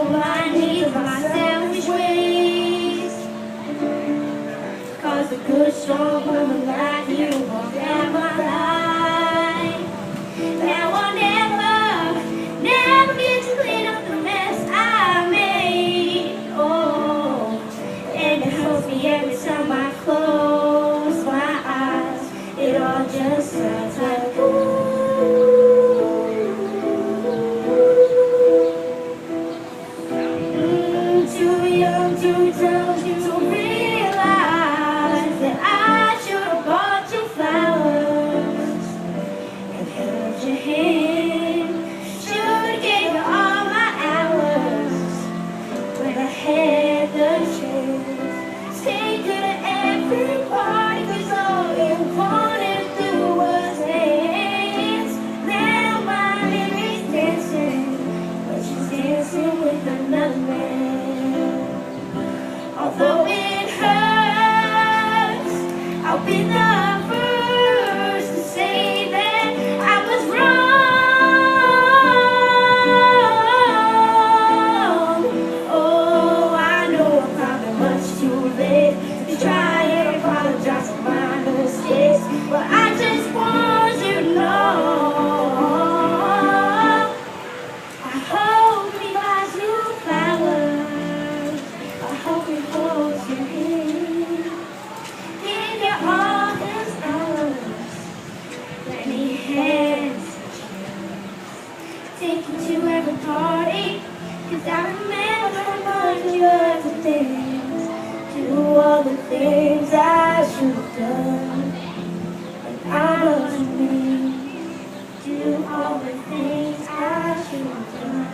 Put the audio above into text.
for my needs and my selfish ways. 'Cause a good, strong woman like you won't have my life. Now I'll never get to clean up the mess I made. Oh, and it hurts me every time I close my eyes. It all just sounds like too young, too dumb to realize that I should have bought you flowers and held your hand. Should have gave you all my hours when I had the chance. Take you to every party 'cause all you wanted to do was dance. Now my memory's dancing, but she's dancing with another man. Although it hurts, I'll be the first to say that I was wrong. Oh, I know I'm probably much too late to try and apologize for my mistakes, but I just want you to know I hope he buys you flowers. I hope he holds your hand. Give you all his hours when he has a chance. Take you to every party 'cause I remember how much you had to dance. Do all the things I should have done, and I know what you mean. Do all the things I should have done.